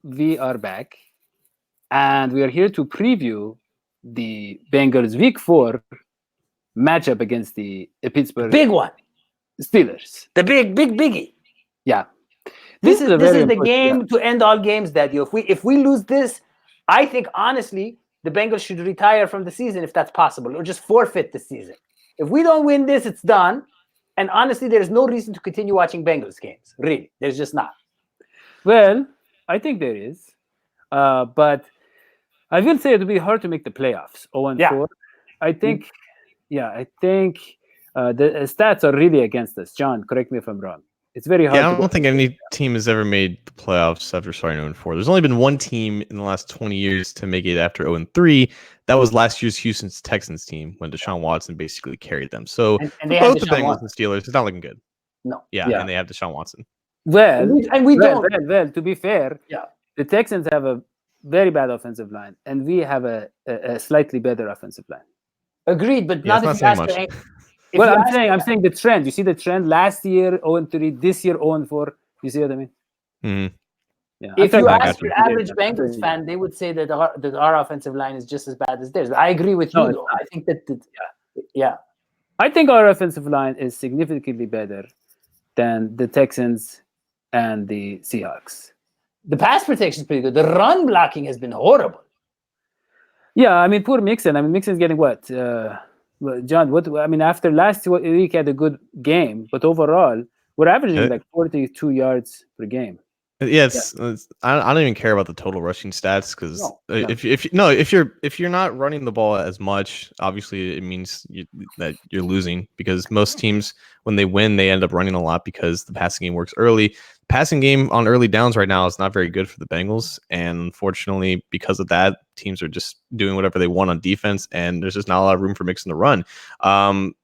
we are back, and we are here to preview the Bengals Week 4 matchup against the Pittsburgh Big one. Steelers. The big biggie. Yeah. This is a very the important- game to end all games, Dadio. If we lose this, I think honestly the Bengals should retire from the season if that's possible, or just forfeit the season. If we don't win this, it's done. And honestly, there's no reason to continue watching Bengals games. Really, there's just not. Well, I think there is. But I will say it will be hard to make the playoffs. 0-4. Yeah. I think, the stats are really against us. John, correct me if I'm wrong. It's very hard. Yeah, I don't think any team has ever made the playoffs after starting 0-4. There's only been one team in the last 20 years to make it after 0-3. That was last year's Houston Texans team when Deshaun Watson basically carried them. So and they both had the Deshaun Bengals Watson. and Steelers, it's not looking good. No. Yeah, Yeah. and they have Deshaun Watson. Well, don't. To be fair, Yeah. the Texans have a very bad offensive line, and we have a slightly better offensive line. Agreed, but Yeah, not it's if not you saying ask much. for if Well, you ask I'm saying the trend. You see the trend last year 0-3, this year 0-4. You see what I mean? Mhm. Yeah. If I'm you talking ask about your the- average Bengals fan, they would say that our offensive line is just as bad as theirs. But I agree with you, No, it's though. not. I think that, yeah. I think our offensive line is significantly better than the Texans and the Seahawks. The pass protection is pretty good. The run blocking has been horrible. Yeah, I mean, poor Mixon. I mean, Mixon's getting what? John, what? I mean, after last week, he had a good game, but overall, we're averaging like 42 yards per game. Yeah, I don't even care about the total rushing stats because if you're not running the ball as much, obviously it means that you're losing because most teams when they win they end up running a lot because the passing game works early. Passing game on early downs right now is not very good for the Bengals, and unfortunately because of that, teams are just doing whatever they want on defense, and there's just not a lot of room for Mixon to run.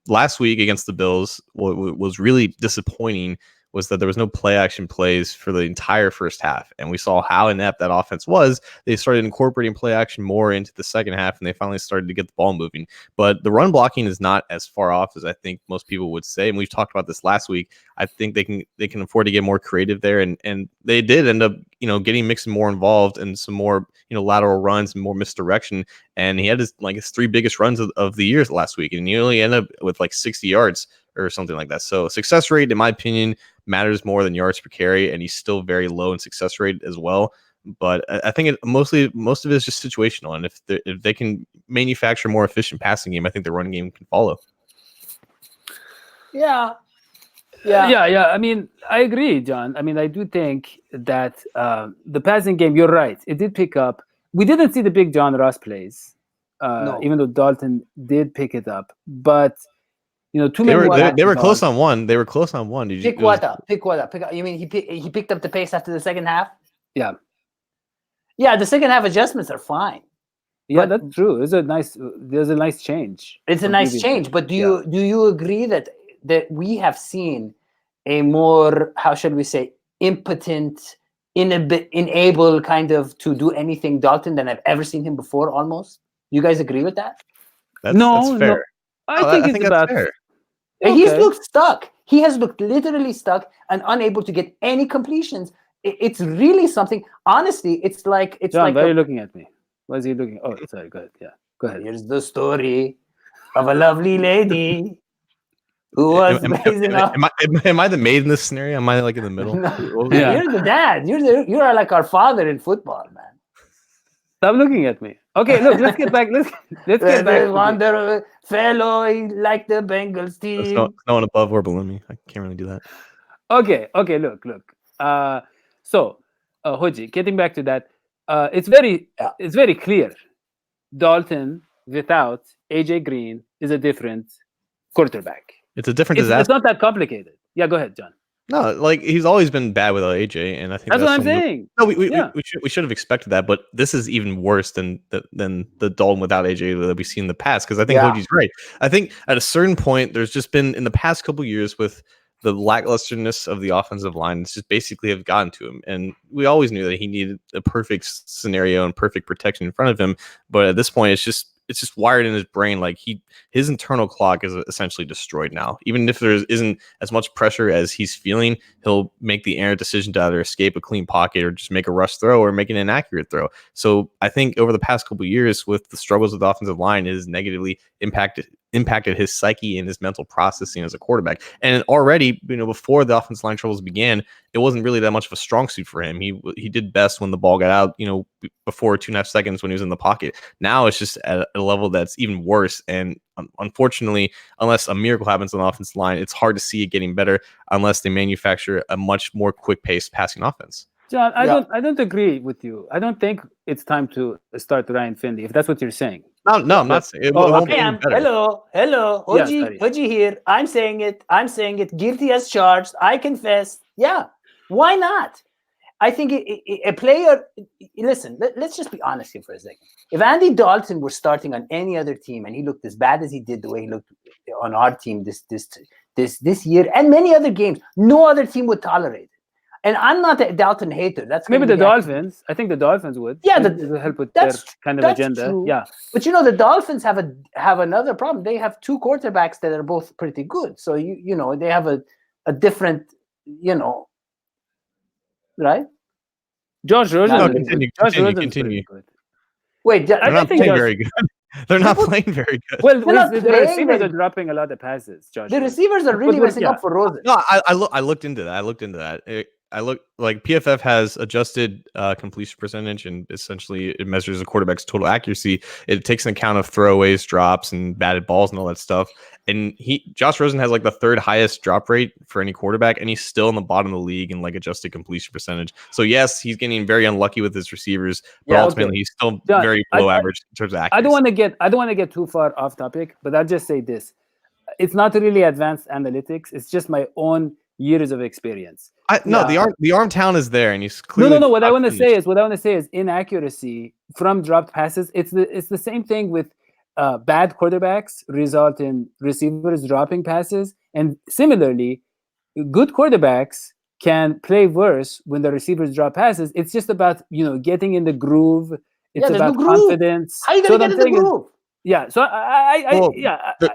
Last week against the Bills, what was really disappointing was that there was no play action plays for the entire first half. And we saw how inept that offense was. They started incorporating play action more into the second half, and they finally started to get the ball moving. But the run blocking is not as far off as I think most people would say. And we've talked about this last week. I think they can afford to get more creative there. And they did end up, getting Mixon more involved and some more, lateral runs and more misdirection. And he had his three biggest runs of the year last week. And he only ended up with 60 yards or something like that. So success rate, in my opinion, matters more than yards per carry, and he's still very low in success rate as well. But I think most of it is just situational, and if they can manufacture more efficient passing game, I think the running game can follow. Yeah. I mean, I agree, John. I mean, I do think that the passing game, you're right, it did pick up. We didn't see the big John Ross plays, No. even though Dalton did pick it up, but. Too They many. were close on one. They were close on one. Pick what up? You mean he picked up the pace after the second half? Yeah. Yeah, the second half adjustments are fine. Yeah, that's true. There's a nice change. It's a nice change. But do you agree that we have seen a more, how should we say, impotent, unable kind of to do anything Dalton than I've ever seen him before? Almost. You guys agree with that? That's fair. No. I think it's about fair. Okay. He's looked stuck. He has looked literally stuck and unable to get any completions. It's really something. Honestly, it's like John, why are you looking at me? Why is he looking? Oh, sorry. Go ahead. Yeah, go ahead. Here's the story of a lovely lady who was raising up. Am I the maid in this scenario? Am I in the middle? No. Yeah. You're the dad. You are like our father in football, man. Stop looking at me. Okay, look, let's get back. Let's get back. Wonder fellow like the Bengals team. There's no one above or below me. I can't really do that. Okay. Look. So, Hodgie, getting back to that, it's very clear. Dalton without AJ Green is a different quarterback. It's a different disaster. It's not that complicated. Yeah, go ahead, John. No, he's always been bad without AJ, and I think that's what I'm saying. No, we should have expected that, but this is even worse than the Dalton without AJ that we've seen in the past. Because I think Hodgie's right. I think at a certain point, there's just been in the past couple years with the lacklusterness of the offensive line is just basically have gotten to him. And we always knew that he needed a perfect scenario and perfect protection in front of him. But at this point, it's just wired in his brain. Like his internal clock is essentially destroyed now. Even if there isn't as much pressure as he's feeling, he'll make the errant decision to either escape a clean pocket or just make a rush throw or make an inaccurate throw. So I think over the past couple of years, with the struggles with the offensive line, it has negatively impacted his psyche and his mental processing as a quarterback. And already, before the offensive line troubles began, it wasn't really that much of a strong suit for him. He did best when the ball got out, before 2.5 seconds when he was in the pocket. Now it's just at a level that's even worse. And unfortunately, unless a miracle happens on the offensive line, it's hard to see it getting better unless they manufacture a much more quick-paced passing offense. John, I don't agree with you. I don't think it's time to start Ryan Finley, if that's what you're saying. No, I'm not saying it. Hello, Hodgie here. I'm saying it. Guilty as charged. I confess. Yeah, why not? I think a player. Listen, let's just be honest here for a second. If Andy Dalton were starting on any other team and he looked as bad as he did, the way he looked on our team this year and many other games, no other team would tolerate it. And I'm not a Dalton hater. That's maybe the Dolphins. I think the Dolphins would. Yeah, to help with their kind of agenda. True. Yeah, but the Dolphins have another problem. They have two quarterbacks that are both pretty good. So they have a different right. Josh Rosen. No, continue. Wait, they're not playing very good. They're not playing very good. Well, the receivers are dropping a lot of passes. Josh. The receivers are really messing up for Rosen. No, I looked into that. I look like PFF has adjusted completion percentage, and essentially it measures a quarterback's total accuracy. It takes an account of throwaways, drops, and batted balls and all that stuff. And Josh Rosen has like the third highest drop rate for any quarterback, and he's still in the bottom of the league in like adjusted completion percentage. So yes, he's getting very unlucky with his receivers, but ultimately he's still very below average in terms of accuracy. I don't want to get too far off topic, but I'll just say this: it's not really advanced analytics. It's just my own years of experience. The arm talent is there, and he's clearly no. What I want to say is inaccuracy from dropped passes. It's the same thing with bad quarterbacks result in receivers dropping passes, and similarly, good quarterbacks can play worse when the receivers drop passes. It's just about getting in the groove. It's about confidence. How are you gonna get in the groove? Yeah, so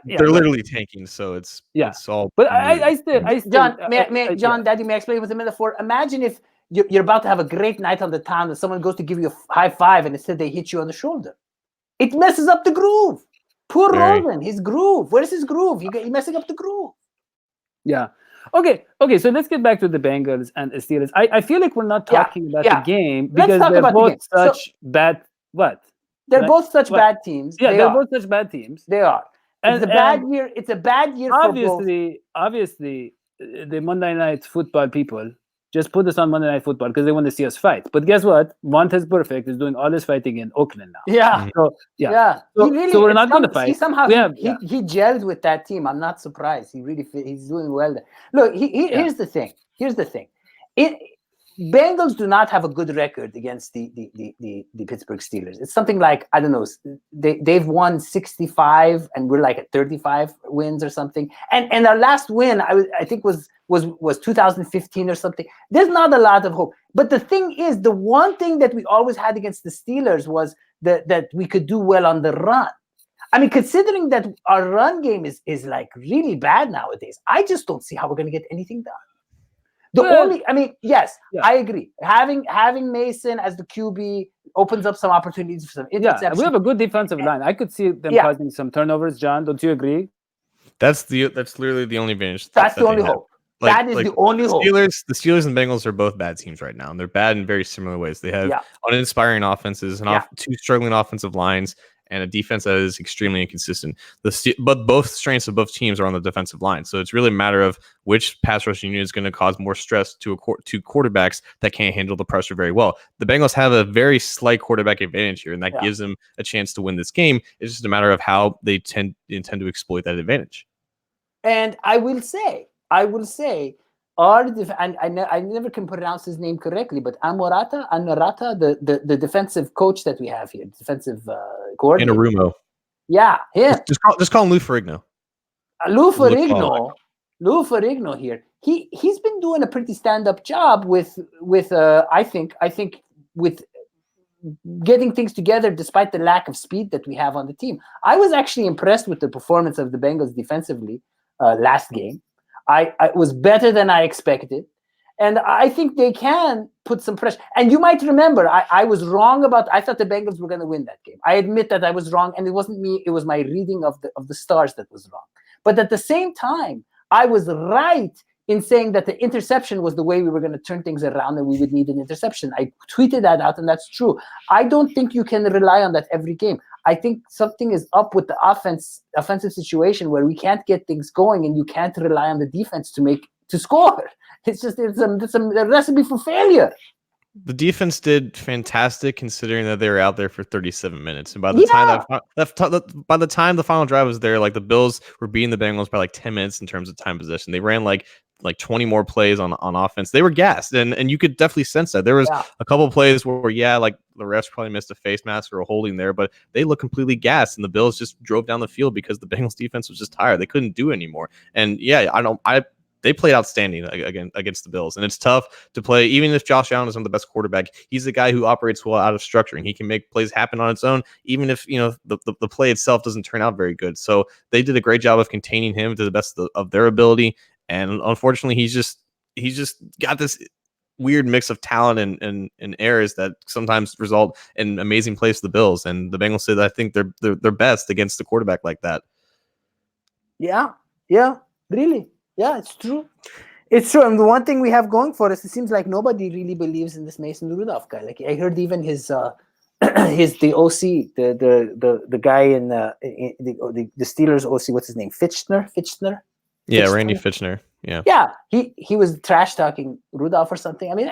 they're literally tanking, so it's all. But I still, John, Daddy, may I explain with a metaphor? Imagine if you're about to have a great night on the town, and someone goes to give you a high five, and instead they hit you on the shoulder. It messes up the groove. Poor Rosen, his groove. Where's his groove? He's messing up the groove. Yeah. Okay. So let's get back to the Bengals and the Steelers. I feel like we're not talking about the game because they're both such bad. What? They're both such bad teams. Yeah, they're both such bad teams. They are. It's a bad year. It's a bad year for both. Obviously, the Monday Night Football people just put us on Monday Night Football because they want to see us fight. But guess what? Montez Perfect is doing all this fighting in Oakland now. Yeah. So we're not going to fight. He somehow he gelled with that team. I'm not surprised. He's doing well there. Look, here's the thing. Bengals do not have a good record against the Pittsburgh Steelers. It's something like, I don't know, they've won 65 and we're like at 35 wins or something. And our last win, I think was 2015 or something. There's not a lot of hope. But the thing is, the one thing that we always had against the Steelers was that we could do well on the run. I mean, considering that our run game is like really bad nowadays, I just don't see how we're going to get anything done. I agree. Having Mason as the QB opens up some opportunities for some interceptions. Yeah, we have a good defensive line. I could see them causing some turnovers. John, don't you agree? That's literally the only advantage. That's the only hope. That is the only hope. The Steelers and Bengals are both bad teams right now, and they're bad in very similar ways. They have uninspiring offenses and two struggling offensive lines, and a defense that is extremely inconsistent. But both strengths of both teams are on the defensive line. So it's really a matter of which pass rushing unit is going to cause more stress to quarterbacks that can't handle the pressure very well. The Bengals have a very slight quarterback advantage here, and that gives them a chance to win this game. It's just a matter of how they intend to exploit that advantage. And I will say, I never can pronounce his name correctly, but Anarata, the defensive coach that we have here, defensive coordinator. Inarumo. Yeah, him. Just call him Lou Ferrigno. Lou Ferrigno Lou Ferrigno here. He's been doing a pretty stand-up job with I think with getting things together despite the lack of speed that we have on the team. I was actually impressed with the performance of the Bengals defensively last game. I was better than I expected. And I think they can put some pressure. And you might remember, I was wrong I thought the Bengals were going to win that game. I admit that I was wrong, and it wasn't me. It was my reading of the stars that was wrong. But at the same time, I was right in saying that the interception was the way we were going to turn things around and we would need an interception. I tweeted that out, and that's true. I don't think you can rely on that every game. I think something is up with the offensive situation where we can't get things going, and you can't rely on the defense to score. It's a recipe for failure. The defense did fantastic considering that they were out there for 37 minutes, and by the time the final drive was there, like the Bills were beating the Bengals by like 10 minutes in terms of time possession. They ran like 20 more plays on offense. They were gassed, and you could definitely sense that. There was a couple of plays where like the refs probably missed a face mask or a holding there, but they looked completely gassed, and the Bills just drove down the field because the Bengals defense was just tired. They couldn't do it anymore. And they played outstanding against the Bills, and it's tough to play. Even if Josh Allen is not the best quarterback, he's the guy who operates well out of structure, and he can make plays happen on its own, even if the play itself doesn't turn out very good. So they did a great job of containing him to the best of their ability, and unfortunately, he's just got this weird mix of talent and errors that sometimes result in amazing plays for the Bills. And the Bengals said, I think they're best against the quarterback like that. Yeah, really. Yeah, it's true. It's true. And the one thing we have going for us, it seems like nobody really believes in this Mason Rudolph guy. Like I heard even his the OC, the guy in the Steelers OC, what's his name? Fitchner? Yeah, Randy Fitchner. Yeah. Yeah, he was trash talking Rudolph or something. I mean,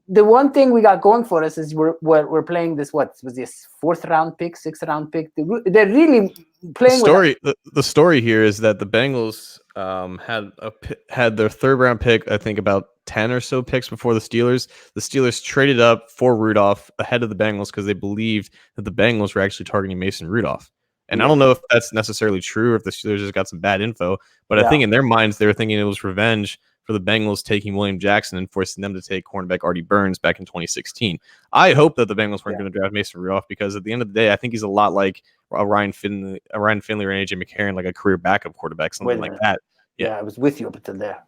the one thing we got going for us is we're playing this. What was this 4th round pick, 6th round pick? They're really playing. The story here is that the Bengals had their 3rd round pick, I think about 10 or so picks before the Steelers. The Steelers traded up for Rudolph ahead of the Bengals because they believed that the Bengals were actually targeting Mason Rudolph. And I don't know if that's necessarily true or if the Steelers just got some bad info, but I think in their minds they were thinking it was revenge for the Bengals taking William Jackson and forcing them to take cornerback Artie Burns back in 2016. I hope that the Bengals weren't going to draft Mason Rudolph, because at the end of the day, I think he's a lot like a Ryan Finley or AJ McCarron, like a career backup quarterback, something like that. Yeah, I was with you up until there.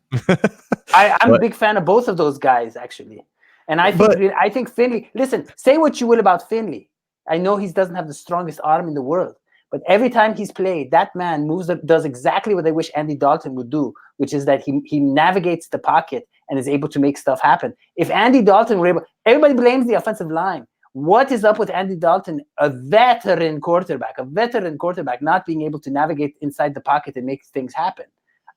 I'm a big fan of both of those guys, actually. And I think Finley, listen, say what you will about Finley. I know he doesn't have the strongest arm in the world, but every time he's played, that man does exactly what I wish Andy Dalton would do, which is that he navigates the pocket and is able to make stuff happen. If Andy Dalton were able, everybody blames the offensive line. What is up with Andy Dalton, a veteran quarterback, not being able to navigate inside the pocket and make things happen?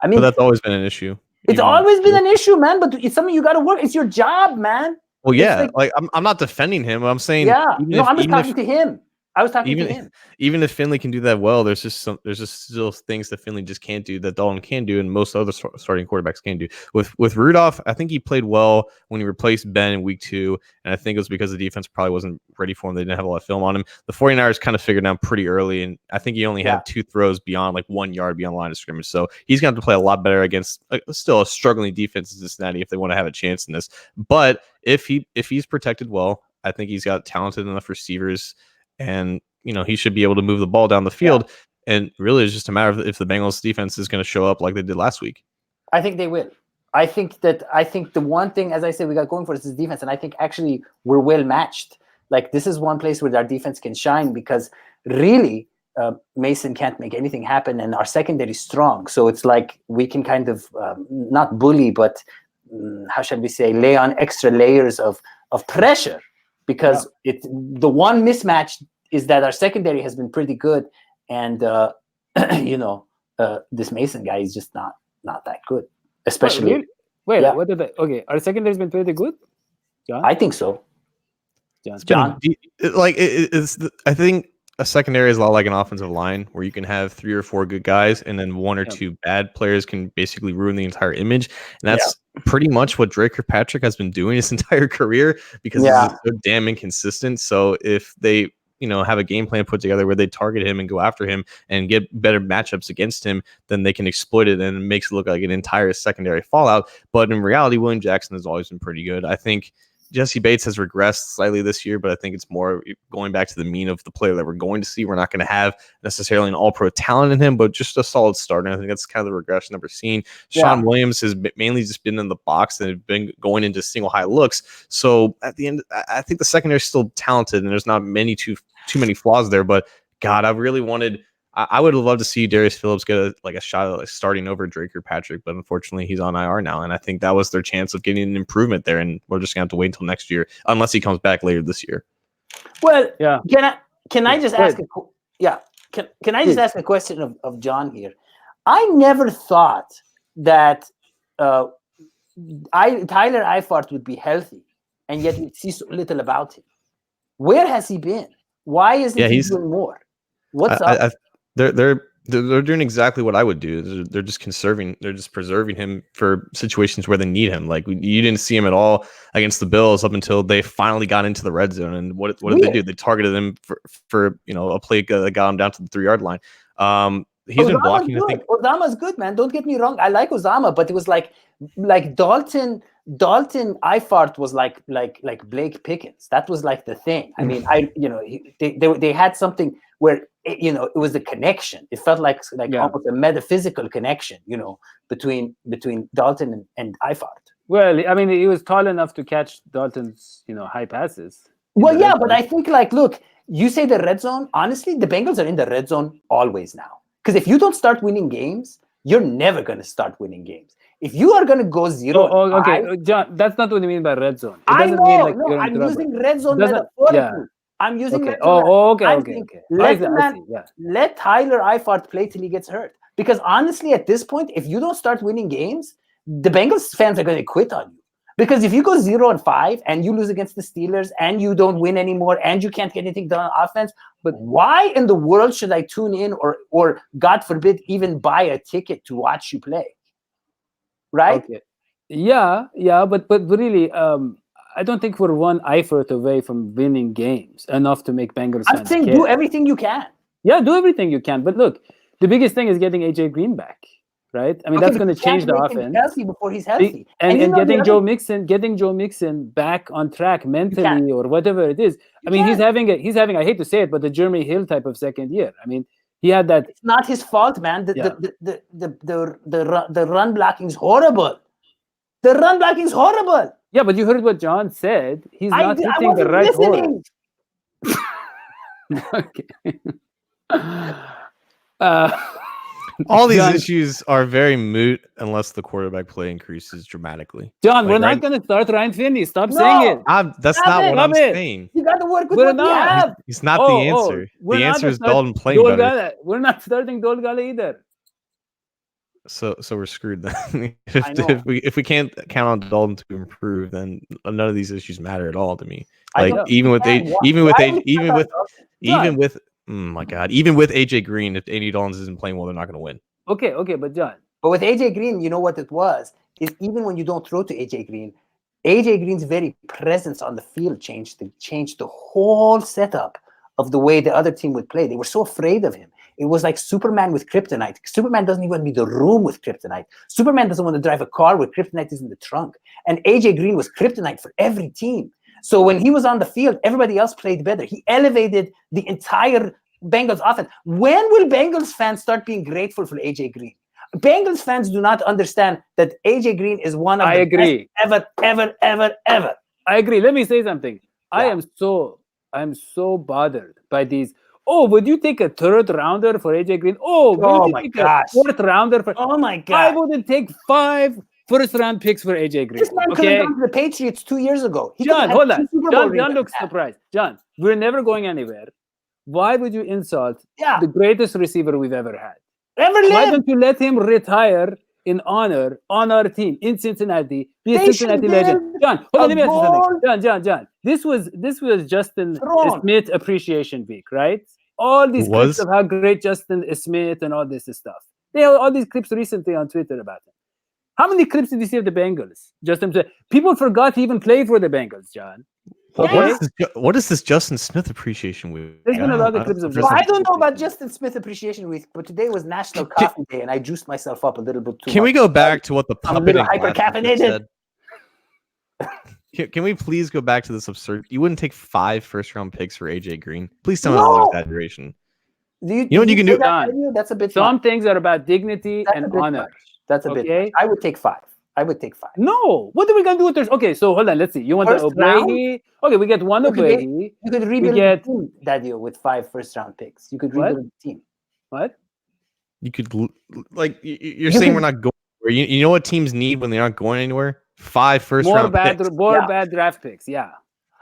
I mean, but that's always been an issue. It's always been an issue, man. But it's something you got to work. It's your job, man. Well, yeah, like I'm not defending him. I'm saying, I'm just talking to him. I was talking to him. Even if Finley can do that well, there's just still things that Finley just can't do that Dalton can do, and most other starting quarterbacks can do. With Rudolph, I think he played well when he replaced Ben in week 2, and I think it was because the defense probably wasn't ready for him. They didn't have a lot of film on him. The 49ers kind of figured out pretty early, and I think he only had 2 throws beyond like 1 yard beyond the line of scrimmage. So he's going to have to play a lot better against still a struggling defense in Cincinnati if they want to have a chance in this. But if he's protected well, I think he's got talented enough receivers. And, he should be able to move the ball down the field. Yeah. And really, it's just a matter of if the Bengals defense is going to show up like they did last week. I think they will. I think the one thing, as I said, we got going for us is defense. And I think actually we're well matched. Like, this is one place where our defense can shine, because really Mason can't make anything happen. And our secondary is strong. So it's like we can kind of not bully, but how shall we say, lay on extra layers of pressure. Because the one mismatch is that our secondary has been pretty good, and this Mason guy is just not that good. Especially, our secondary has been pretty good. John? I think so. John, I think a secondary is a lot like an offensive line, where you can have 3 or 4 good guys, and then 1 or 2 bad players can basically ruin the entire image. And that's pretty much what Drake Kirkpatrick has been doing his entire career, because he's so damn inconsistent. So if they have a game plan put together where they target him and go after him and get better matchups against him, then they can exploit it, and it makes it look like an entire secondary fallout. But in reality, William Jackson has always been pretty good. I think Jesse Bates has regressed slightly this year, but I think it's more going back to the mean of the player that we're going to see. We're not going to have necessarily an all-pro talent in him, but just a solid starter. I think that's kind of the regression that we're seeing. Sean Williams has mainly just been in the box and been going into single high looks. So at the end, I think the secondary is still talented, and there's not too many flaws there. But God, I really wanted. I would have loved to see Darius Phillips get a shot at starting over Drake or Patrick, but unfortunately he's on IR now, and I think that was their chance of getting an improvement there, and we're just gonna have to wait until next year unless he comes back later this year. Well, can I just ask can I just ask a question of John here? I never thought that Tyler Eifert would be healthy, and yet we see so little about him. Where has he been? Why isn't he doing more? What's up? They're doing exactly what I would do. They're just preserving him for situations where they need him. Like you didn't see him at all against the Bills up until they finally got into the red zone. And what did they do? They targeted him for a play that got him down to the 3-yard line. He's been blocking. Good. I think Osama's good, man. Don't get me wrong. I like Osama, but it was like Dalton Eifert was like Blake Pickens. That was like the thing. I mean, they had something where it was the connection. It felt like almost a metaphysical connection, between Dalton and Eifert. Well, I mean, he was tall enough to catch Dalton's high passes. Well, yeah, but I think look, you say the red zone. Honestly, the Bengals are in the red zone always now. Because if you don't start winning games, you're never going to start winning games. If you are going to go 0, okay, John, that's not what you mean by red zone. I know. I'm using red zone metaphorically. Yeah. I'm using okay. red zone. Okay. Let Tyler Eifert play till he gets hurt. Because honestly, at this point, if you don't start winning games, the Bengals fans are going to quit on you. Because if you go 0-5 and you lose against the Steelers and you don't win anymore and you can't get anything done on offense, but why in the world should I tune in or God forbid even buy a ticket to watch you play? Right? Okay. Yeah, but really, I don't think we're one Eifert away from winning games enough to make Bengals fans I'm saying care. do everything you can. Yeah, do everything you can. But look, the biggest thing is getting AJ Green back. Right, I mean that's going to change the offense. Healthy before he's healthy, and getting Joe Mixon back on track mentally or whatever it is. I mean, he's having. I hate to say it, but the Jeremy Hill type of second year. I mean, he had that. It's not his fault, man. The run blocking is horrible. The run blocking is horrible. Yeah, but you heard what John said. He's not hitting the right horse. Okay. All these issues are very moot unless the quarterback play increases dramatically. John, we're not going to start Ryan Finney. Stop saying it. That's not what I'm saying. You got to work with what you have. He's not the answer. The answer is Dalton playing better. We're not starting Dolgala either. So we're screwed then. if we can't count on Dalton to improve, then none of these issues matter at all to me. Like even with AJ Green, if Andy Dalton isn't playing well, they're not going to win. Okay, but John. But with AJ Green, you know what it was? Is even when you don't throw to AJ Green's very presence on the field changed the whole setup of the way the other team would play. They were so afraid of him. It was like Superman with kryptonite. Superman doesn't even need the room with kryptonite. Superman doesn't want to drive a car where kryptonite is in the trunk. And AJ Green was kryptonite for every team. So when he was on the field, everybody else played better. He elevated the entire Bengals offense. When will Bengals fans start being grateful for AJ Green? Bengals fans do not understand that AJ Green is one of the best ever. I agree. Let me say something. Yeah. I'm so bothered by these. Oh, would you take a third rounder for AJ Green? Oh my gosh. A fourth rounder for? Oh my God. I wouldn't take 5 first-round picks for AJ Green. This man could have gone to the Patriots 2 years ago. John, hold on. John looks surprised. John, we're never going anywhere. Why would you insult the greatest receiver we've ever had? Ever lived? Why don't you let him retire in honor on our team in Cincinnati? Be a Cincinnati legend. John, hold on, let me ask you something. John. This was Justin Smith Appreciation Week, right? All these clips of how great Justin Smith and all this stuff. They have all these clips recently on Twitter about him. How many clips did you see of the Bengals? Justin Smith. People forgot he even played for the Bengals, John. Okay, what is this Justin Smith appreciation week? there's been a lot of clips of Well, Justin I don't know Smith about recently. Justin Smith Appreciation Week, but today was National Coffee Day, and I juiced myself up a little bit too Can much. we go back to what the I'm a puppet little and Gladstone just hyper-caffeinated. said? Can we please go back to this absurd? You wouldn't take 5 first-round picks for AJ Green? Please tell me that's an exaggeration. You know what you can do? That's a bit Some much. things are about dignity That's and a bit honor. much. That's a bit Okay? much. I would take 5. No, what are we gonna do with this? Okay, so hold on. Let's see. You want the First round? Obregi? Okay, we get one Obregi. You could rebuild get- the team, Dadio, with 5 first-round picks. You could What? rebuild the team. What? You could you're saying we're not going anywhere. You know what teams need when they're not going anywhere? 5 first-round picks. Bad draft picks. Yeah,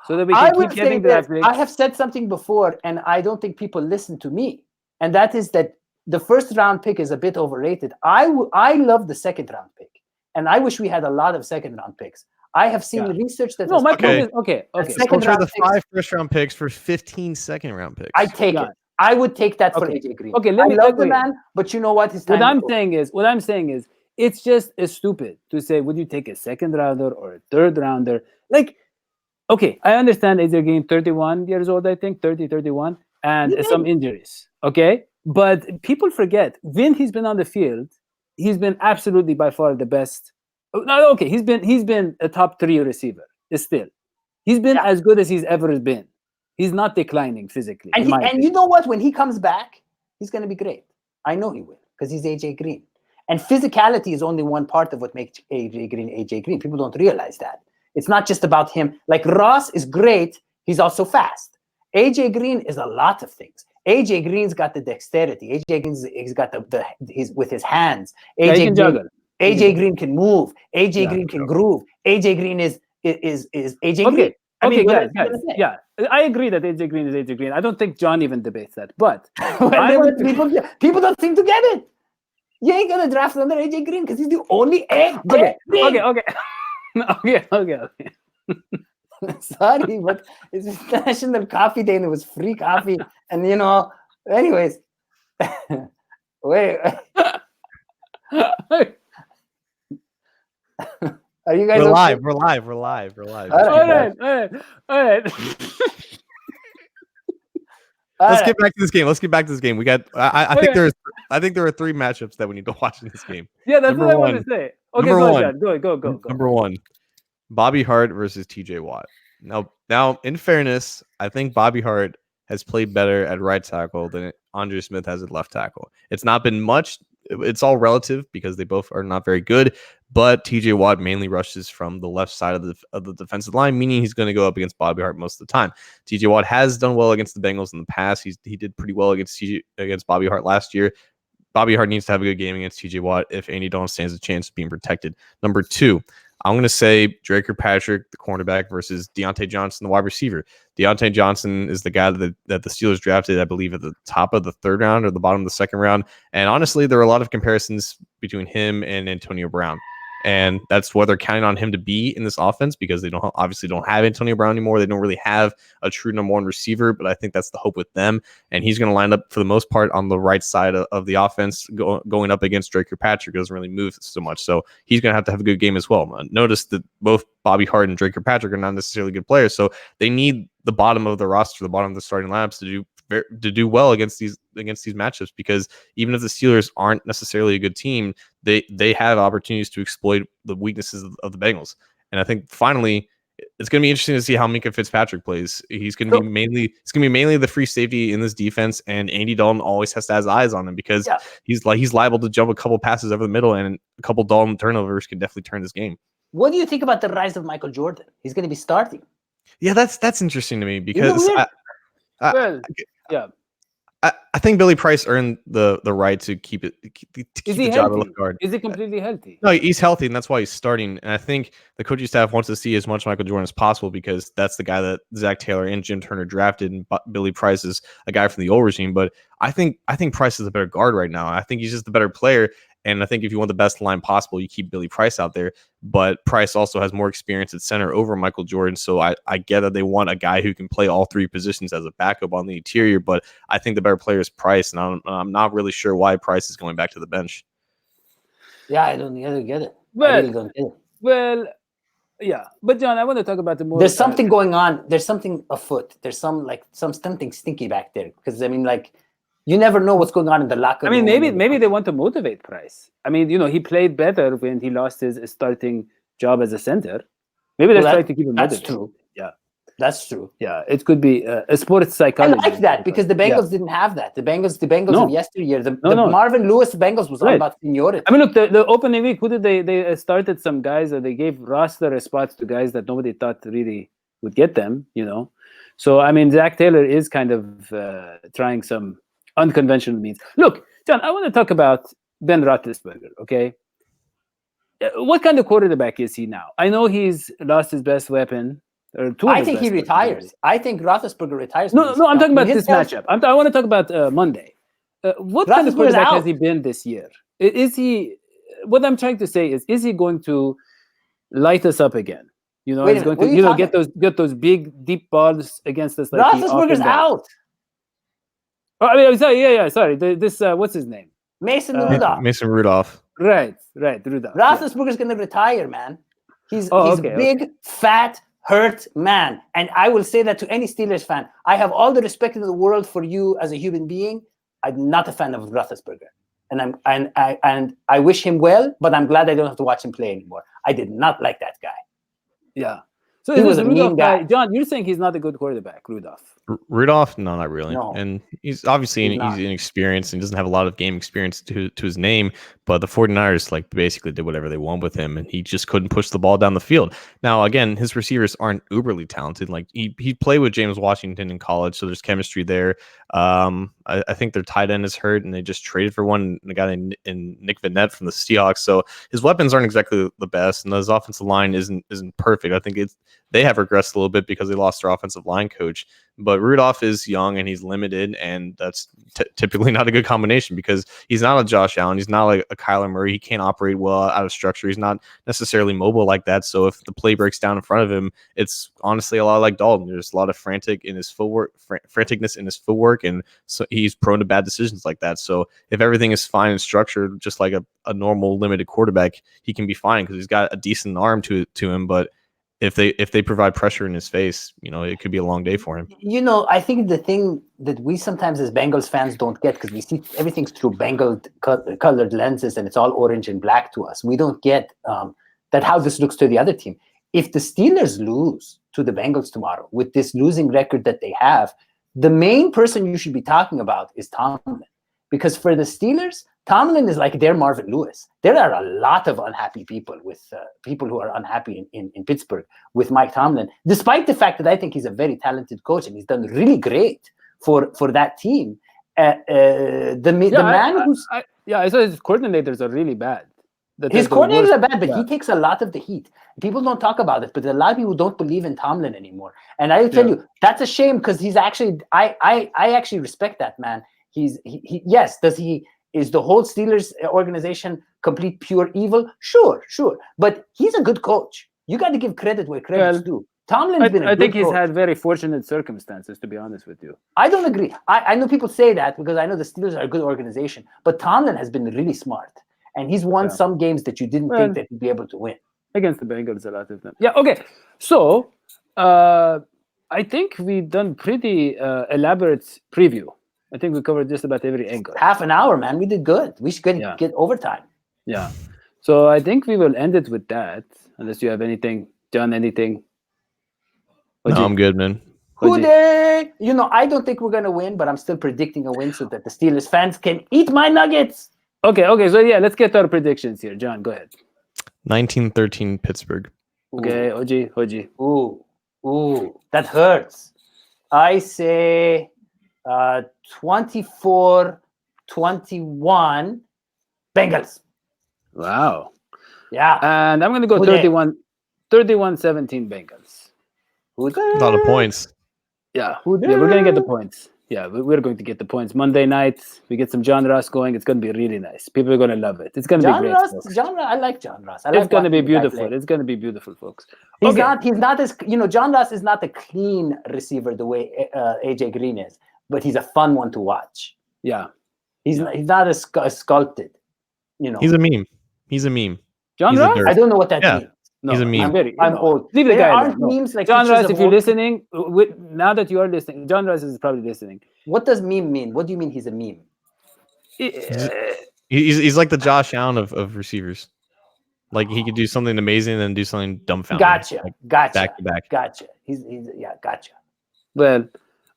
so that we I can would keep say getting that draft picks. I have said something before, and I don't think people listen to me. And that is that the first-round pick is a bit overrated. I love the second-round pick, and I wish we had a lot of second-round picks. I have seen research that No, my Okay. point is okay. Second So trade round the picks. 5 first-round picks for 15 second-round picks. I take Yeah. it. I would take that for Okay. AJ Green. Okay, let me- I love the okay. man, but you know what? His time What I'm is over. saying is, it's just stupid to say, would you take a second rounder or a third rounder? Like, okay, I understand AJ Green, 31 years old, I think, 30, 31, and Yeah. some injuries. Okay, but people forget when he's been on the field, he's been absolutely by far the best. No, okay, he's been a top 3 receiver. Still, he's been as good as he's ever been. He's not declining physically. And, in my and opinion. you know what? When he comes back, he's going to be great. I know he will because he's AJ Green. And physicality is only one part of what makes AJ Green. People don't realize that. It's not just about him. Like Ross is great. He's also fast. AJ Green is a lot of things. AJ Green's got the dexterity. AJ Green's he's got he's with his hands. AJ he can juggle. AJ Green can move. AJ Green can groove. AJ Green is AJ Green. Okay. I mean, Okay, what else guys. are you gonna say? Yeah, I agree that AJ Green is AJ Green. I don't think John even debates that. But people don't seem to get it. You ain't gonna draft under AJ Green because he's the only AJ Green. Okay. Sorry, but it's National Coffee Day and it was free coffee. And anyways. Wait. Are you guys We're okay? live. We're live. All right. All right. Let's get back to this game. We got. I think there are 3 matchups that we need to watch in this game. Yeah, that's Number what I one. want to say. Okay, Number go one. ahead. Go. Number 1, Bobby Hart versus TJ Watt. Now, in fairness, I think Bobby Hart has played better at right tackle than Andre Smith has at left tackle. It's not been much. It's all relative because they both are not very good. But TJ Watt mainly rushes from the left side of the defensive line, meaning he's going to go up against Bobby Hart most of the time. TJ Watt has done well against the Bengals in the past. He did pretty well against Bobby Hart last year. Bobby Hart needs to have a good game against TJ Watt if Andy Dalton stands a chance of being protected. Number 2, I'm going to say Drake Kirkpatrick, the cornerback, versus Deontay Johnson, the wide receiver. Deontay Johnson is the guy that the Steelers drafted, I believe, at the top of the 3rd round or the bottom of the 2nd round. And honestly, there are a lot of comparisons between him and Antonio Brown. And that's what they're counting on him to be in this offense because they obviously don't have Antonio Brown anymore. They don't really have a true number 1 receiver, but I think that's the hope with them. And he's going to line up for the most part on the right side of the offense going up against Drake Kirkpatrick. Doesn't really move so much. So he's going to have a good game as well. Notice that both Bobby Hart and Drake Kirkpatrick are not necessarily good players. So they need the bottom of the roster, the bottom of the starting lineups to do well against these matchups, because even if the Steelers aren't necessarily a good team, they have opportunities to exploit the weaknesses of the Bengals. And I think finally it's going to be interesting to see how Minkah Fitzpatrick plays. He's going to be mainly the free safety in this defense, and Andy Dalton always has to have his eyes on him because he's liable to jump a couple passes over the middle, and a couple Dalton turnovers can definitely turn this game. What do you think about the rise of Michael Jordan? He's going to be starting. Yeah, that's interesting to me because I think Billy Price earned the right to keep the job at left guard. Is he completely healthy? No, he's healthy, and that's why he's starting. And I think the coaching staff wants to see as much Michael Jordan as possible because that's the guy that Zach Taylor and Jim Turner drafted, and Billy Price is a guy from the old regime. But I think Price is a better guard right now. I think he's just the better player. And I think if you want the best line possible, you keep Billy Price out there. But Price also has more experience at center over Michael Jordan. So I get that they want a guy who can play all 3 positions as a backup on the interior. But I think the better player is Price. And I'm not really sure why Price is going back to the bench. Yeah, I don't get it. Well, I really don't get it. Well, Yeah, but John, I want to talk about the more. There's something going on. There's something afoot. There's something stinky back there. Because I mean, like, you never know what's going on in the locker room. I mean, maybe they want to motivate Price. I mean, he played better when he lost his starting job as a center. Maybe they're trying to keep him motivated. That's true. Yeah, that's true. Yeah, it could be a sports psychology. I like that because the Bengals didn't have that. The Bengals of yesteryear, the Marvin Lewis Bengals was all about seniority. I mean, look, the opening week, who did they started some guys that they gave roster spots to guys that nobody thought really would get them. So I mean, Zach Taylor is kind of trying some unconventional means. Look, John, I want to talk about Ben Roethlisberger. Okay, what kind of quarterback is he now? I know he's lost his best weapon. I think he retires. I think Roethlisberger retires. No, I'm talking about this matchup. I want to talk about Monday. What kind of quarterback has he been this year? Is he? What I'm trying to say is he going to light us up again? He's going to get those big deep balls against us. Like Roethlisberger's out. Oh, I mean, I'm sorry. Yeah. Sorry. This what's his name? Mason Rudolph. Mason Rudolph. Right. Rudolph. Roethlisberger's going to retire, man. He's a big, fat, hurt man. And I will say that to any Steelers fan. I have all the respect in the world for you as a human being. I'm not a fan of Roethlisberger. And I wish him well, but I'm glad I don't have to watch him play anymore. I did not like that guy. Yeah. So he was a mean guy. John, you're saying he's not a good quarterback, Rudolph. Rudolph? No, not really. No. And he's obviously he's inexperienced and doesn't have a lot of game experience to his name. But the 49ers basically did whatever they want with him, and he just couldn't push the ball down the field. Now, again, his receivers aren't uberly talented. Like he played with James Washington in college, so there's chemistry there. I think their tight end is hurt, and they just traded for one, a guy in Nick Vannett from the Seahawks. So his weapons aren't exactly the best, and his offensive line isn't perfect. I think they have regressed a little bit because they lost their offensive line coach. But Rudolph is young and he's limited, and that's typically not a good combination because he's not a Josh Allen. He's not like a Kyler Murray. He can't operate well out of structure. He's not necessarily mobile like that. So if the play breaks down in front of him, it's honestly a lot like Dalton. There's a lot of franticness in his footwork, and so he's prone to bad decisions like that. So if everything is fine and structured, just like a normal limited quarterback, he can be fine because he's got a decent arm to him. But if they provide pressure in his face, it could be a long day for him. I think the thing that we sometimes as Bengals fans don't get, because we see everything's through Bengal colored lenses and it's all orange and black to us. We don't get that how this looks to the other team. If the Steelers lose to the Bengals tomorrow with this losing record that they have, the main person you should be talking about is Tomlin. Because for the Steelers, Tomlin is like their Marvin Lewis. There are a lot of unhappy people with people who are unhappy in Pittsburgh with Mike Tomlin, despite the fact that I think he's a very talented coach and he's done really great for that team. I saw his coordinators are really bad. His coordinators are bad, but he takes a lot of the heat. People don't talk about it, but a lot of people don't believe in Tomlin anymore. And I will tell you, that's a shame because he's actually, I actually respect that man. Is the whole Steelers organization complete pure evil? Sure. But he's a good coach. You got to give credit where credit's due. Tomlin's been I think he's had very fortunate circumstances, to be honest with you. I don't agree. I know people say that because I know the Steelers are a good organization, but Tomlin has been really smart. And he's won some games that you didn't think that he'd be able to win. Against the Bengals, a lot of them. Yeah, okay. So, I think we've done pretty elaborate preview. I think we covered just about every angle. Half an hour, man. We did good. We should get overtime. Yeah. So I think we will end it with that. Unless you have anything, John, anything. No, I'm good, man. Hodgie. I don't think we're going to win, but I'm still predicting a win so that the Steelers fans can eat my nuggets. Okay. So, let's get our predictions here. John, go ahead. 19-13 Pittsburgh. Okay, Hodgie. Ooh, that hurts. I say 24-21 Bengals. Wow. Yeah. And I'm going to go 31-17 Bengals. A lot of points. Yeah, we're going to get the points. Yeah, we're going to get the points. Monday night, we get some John Ross going. It's going to be really nice. People are going to love it. It's going to be great. I like John Ross. It's going to be beautiful. It's going to be beautiful, folks. He's not as, John Ross is not a clean receiver the way AJ Green is, but he's a fun one to watch. Yeah. He's not as sculpted, He's a meme. John Ross? I don't know what that means. No, He's a meme. I'm old. Leave the There guy aren't alone. No. memes like John pictures Rice, of if you're old people. listening, now that you are listening, John Rice is probably listening. What does meme mean? What do you mean he's a meme? He's like the Josh Allen of receivers. Like he could do something amazing and then do something dumbfounding. Gotcha. Like Gotcha. back to back. Gotcha. He's gotcha. Well,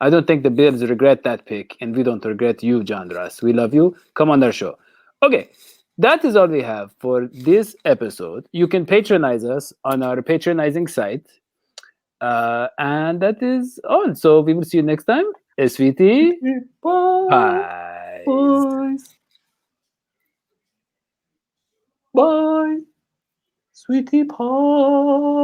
I don't think the Bills regret that pick, and we don't regret you, John Ross. We love you. Come on our show. Okay, that is all we have for this episode. You can patronize us on our patronizing site. And that is all. So we will see you next time. SVT. Bye. Bye. Bye. Sweetie pie.